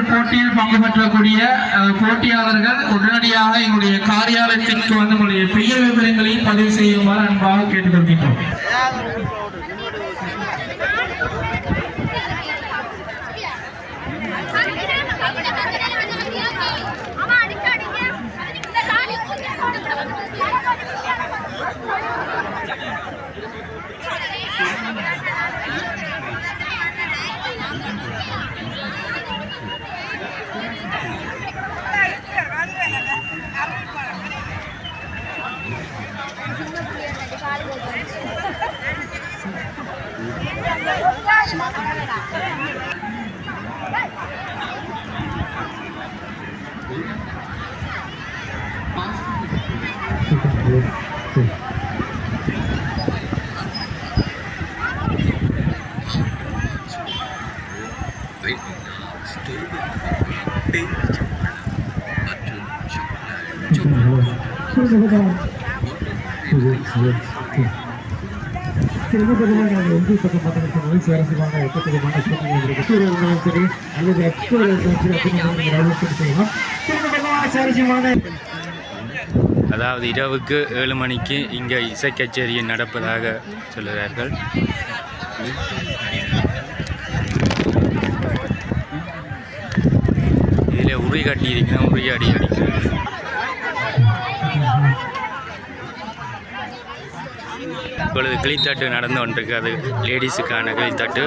போட்டியில் பங்கு பெற்றக்கூடிய போட்டியாளர்கள் உடனடியாக எங்களுடைய காரியாலயத்திற்கு வந்து உங்களுடைய பெயர் விவரங்களையும் பதிவு செய்யுமாறு அன்பாக கேட்டுக்கொள்கின்றோம். அதாவது இரவுக்கு 7 மணிக்கு இங்கே இசை கச்சேரி நடப்பதாக சொல்கிறார்கள். இதில் உரி கட்டி இருக்கிறேன், உரி அடி அடிக்கிறேன். இப்பொழுது கிளித்தட்டு நடந்து கொண்டிருக்கு. அது லேடிஸுக்கான கிளித்தட்டு.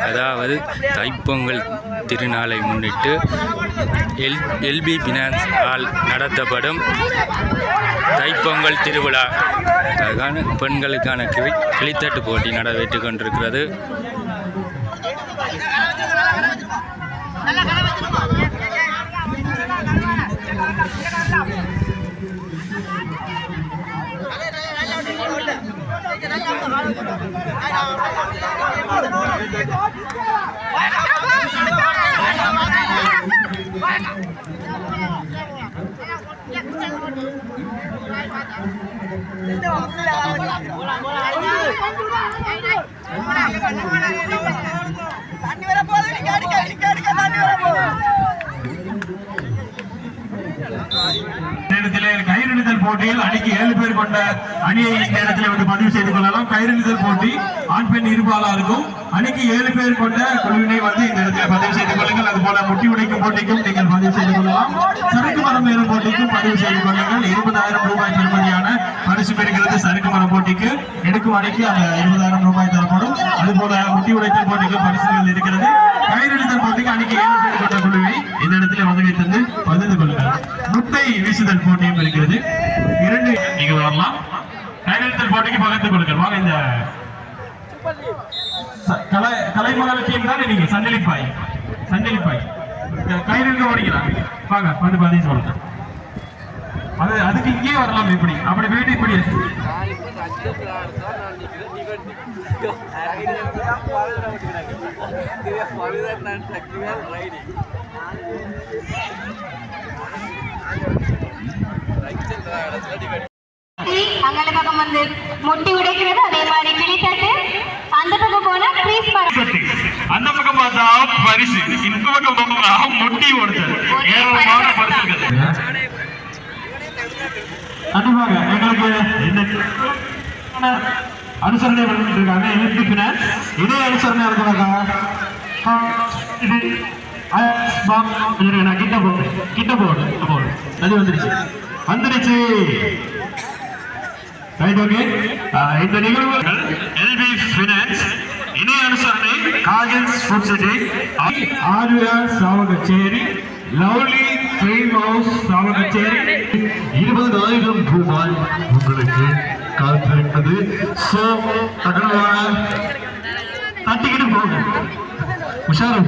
அதாவது தைப்பொங்கல் திருநாளை முன்னிட்டு எல்பி ஃபினான்ஸ் ஆல் நடத்தப்படும் தைப்பொங்கல் திருவிழா பெண்களுக்கான கிளித்தட்டு போட்டி நடைபெற்றுக் கொண்டிருக்கிறது. கயிறிழுதல் போட்டியில் அணிக்கு 7 பேர் கொண்ட அணியை இந்த இடத்துல வந்து பதிவு செய்து கொள்ளலாம். கயிறிழுதல் போட்டி ஆண் பெண் இருபாலா இருக்கும். அணிக்கு 7 பேர் கொண்ட குழுவினை வந்து இந்த இடத்துல பதிவு செய்து கொள்ளுங்கள். அதுபோல முட்டி உடைக்கும் போட்டிக்கும் நீங்கள் பதிவு செய்து கொள்ளலாம். சறுக்கு மரம் ஏறும் போட்டிக்கும் பதிவு செய்து கொள்ளுங்கள். 20,000 ரூபாய் பெறுமதியான பரிசு பெறுகிறது. சறுக்கு மரம் போட்டிக்கு எடுக்கும் அணிக்கு அந்த 20,000 ரூபாய் தரப்படும். அதுபோல முட்டி உடைத்தல் போட்டிக்கு பரிசுகள் இருக்கிறது. கயிறிழுதல் போட்டிக்கு அணிக்கு 7 பேர் கொண்ட குழுவை இந்த இடத்துல உதவி தந்து பகிர்ந்து கொள்ளுங்கள். முட்டை வீசுதல் போட்டியும் இருக்கிறது. 2 நீங்க வரலாம். கயிறிழுதல் போட்டிக்கு பகிர்ந்து கொள்ளுங்கள். வாங்க, இந்த கலைமகலத்தையும் தானே நீங்க சண்டலிப்பாய் கயிறு ஓடிக்கலாம். வாங்க வந்து பதிவு சொல்லுங்க. அதுக்கு இங்கே வரலாம். இப்படி அப்படி போயிட்டு இப்படி அங்கால பக்கம் வந்து முட்டி உடைக்கிறது. அதே மாதிரி கிளித்தட்டு. அந்த பக்கம் போனா கிரீஸ் பாட்டு. அந்த பக்கம் பார்த்தா பரிசு. இந்த பக்கம் பார்த்தா முட்டி ஓடுதல். ஏராளமான பரிசுகள். கண்டிப்பாக எங்களுக்கு அனுசரணை பண்ணிட்டு இருக்காங்க. இதே அனுசரணை இருக்கிறாங்க. கிட்ட போடு அது வந்துருச்சு. Right, okay. இந்த நிகழ்வுகள் Kajal food city, Arya Chavakachcheri, lovely dream house Chavakachcheri. 20,000 ரூபாய் உங்களுக்கு காத்திருப்பது. சோ தகவலான தட்டிக்கிட்டு போகும். உஷாரம்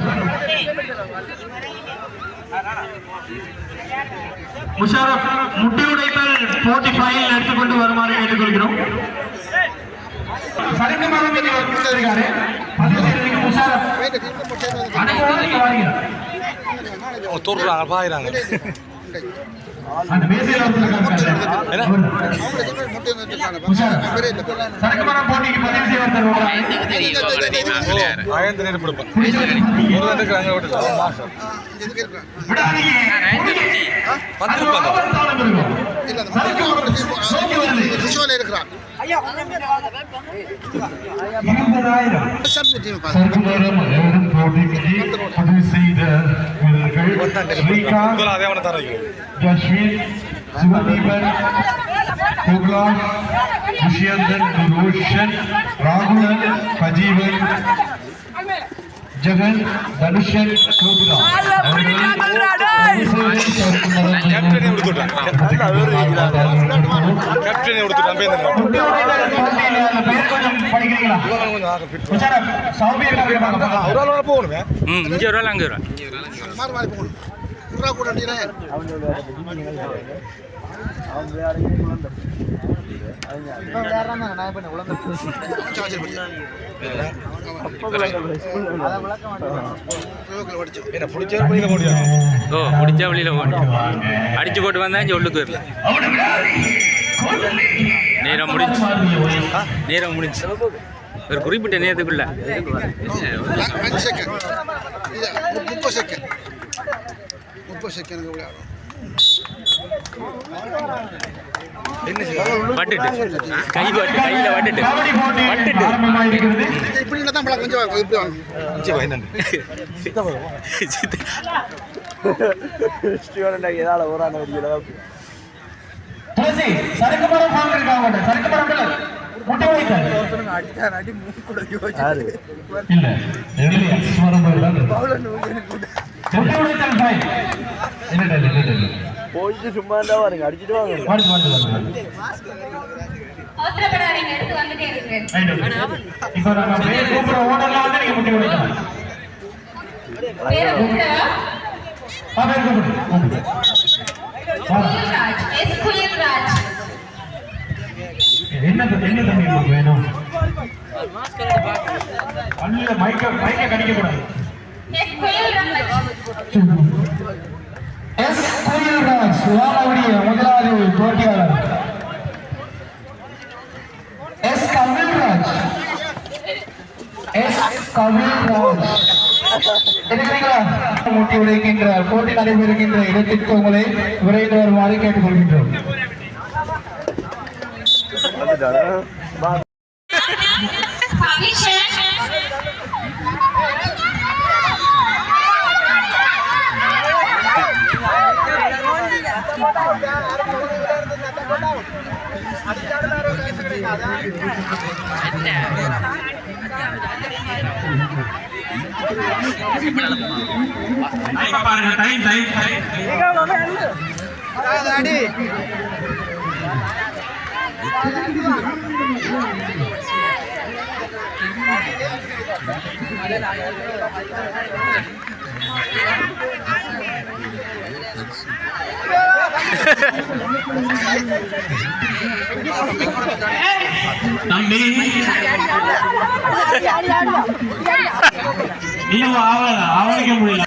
முஷாரப் முட்டி உடைத்தல் போட்டி ஃபைனல் எடுத்துக்கொண்டு வருமாறு கேட்டுக்கொள்கிறோம். சரக்கு மரம் இருக்காரு முஷாரப் அந்த மேசையில் சரக்கு மரம் போட்டிக்கு பதிவு சிவதீபன், துஷ்யந்தன், ரோஷன், ராகுலன், சஜீவன், ஜெகன், தனுஷன், பிடிச்ச வழியில அடிச்சு போட்டு வந்தா சொல்லுக்கு வரல. நேரம் முடிஞ்சு ஒரு குறிப்பிட்ட நேரத்துக்குள்ள 30 செகண்ட் பட்டுட்டு கையில வட்டுட்டு போயிட்டு சும்மா இருந்தா பாருங்க அடிச்சுட்டு வாங்க. அவசரப்படாதீங்க, எடுத்து வந்துட்டே இருக்கு. இப்போ நம்ம பேர் கூப்பிடுற ஓனர்ல வந்து நீங்க முட்டி உடைக்கலாம். பேர் கூப்பிடுறா? பேர் கூப்பிடு. குயில்ராஜ், எஸ் குயில்ராஜ். என்ன தம்பி உங்களுக்கு வேணும்? அல்ல மைக்க கடிக்க கூடாது. எஸ் குயில்ராஜ். எஸ் குயில்ராஜ் வாழவுடைய முதலாவது போட்டியாளர். எஸ் கவில்ராஜ். இருக்கிறீங்களா? முட்டி உடைக்கின்ற போட்டி நடைபெறுகின்ற இடத்திற்கு உங்களை விரைந்து வருமாறு கேட்டுக்கொள்கின்றோம். பாருங்க டைம் தம்பி நீங்க அவனுக்கே முடியல.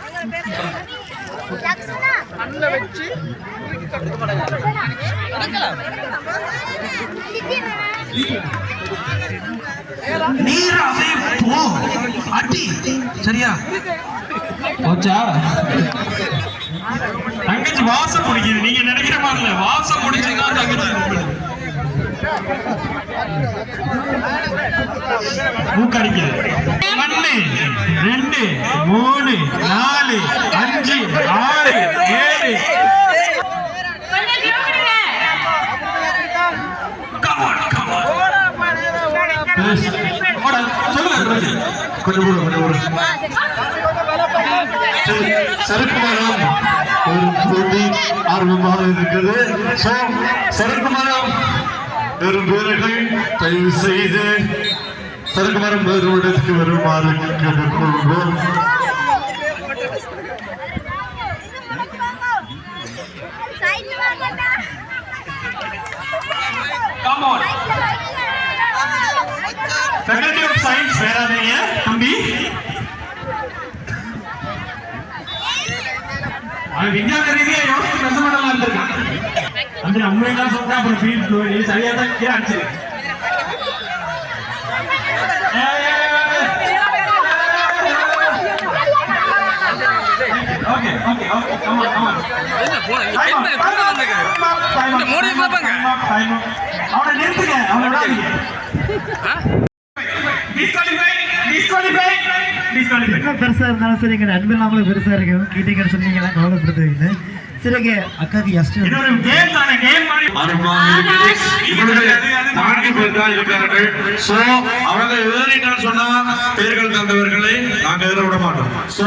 நீராவே போ அடி சரியா போச்சா? தங்கச்சி வாசம் பிடிக்குது. நீங்க நினைக்கிற மாதிரி இல்ல, வாசம் பிடிச்சீங்கன்னா தங்கச்சி மூக்கடிக்குது. 1 2 3 4 5 6 7 Come on. சொல்லுங்க கொஞ்சம் கூட சரக்குமரம் ஒரு போட்டி ஆர்வமாக இருக்கிறது. சரக்குமரம் வெறும் வீரர்கள் தயவு செய்து சரக்குமரம் வேறு இடத்துக்கு வருமாறு கேட்டுக்கொள்வோம். Come on. Faculty of Science வேறாதீங்க தம்பி. அவன் விஞ்ஞான ரீதியா யோசிச்சு பேச மாட்டலாம் இருந்திருக்கான். அந்த உண்மையெல்லாம் சொன்னா அப்புறம் ஃபீல் நீ சரியா தான் கீழே அடிச்சிரு. Okay come on. அவனை நிறுத்துங்க, அவனை விடாதீங்க. பெருசா இருந்தாலும் சரிங்க, அன்பு நாமளும் பெருசா இருக்கும். கீட்டீங்கன்னு சொன்னீங்களா, கவலைப்படுத்துவீங்க. சரிங்க, அக்காக்கு எஸ்ட் இது ஒரு கேம் தானே, கேம் மாதிரி நான்கு பேர் தான் இருக்கிறார்கள். சோ அவங்க ஏறிட்டான்னு சொன்னா பேர்கள் தந்தவர்களை நாங்க ஏற விட மாட்டோம். சோ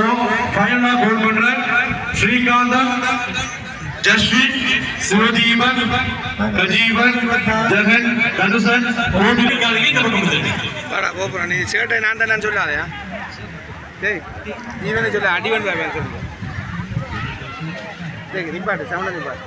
ஃபைனலா கோல் பண்ற ஸ்ரீகாந்தன், ஜஸ்வின், சிவதீபன், கஜீவன், ஜெகன், தனுசன் போட்டிகளுக்கு இந்த பக்கம் வந்து வாடா போறா. நீ சேட்டை நான் தான் சொல்லாதயா. டேய் நீ வேணா சொல்ல, அடி வேணா சொல்லு. டேய் நிப்பாட்டு, சவுண்ட் நிப்பாட்டு.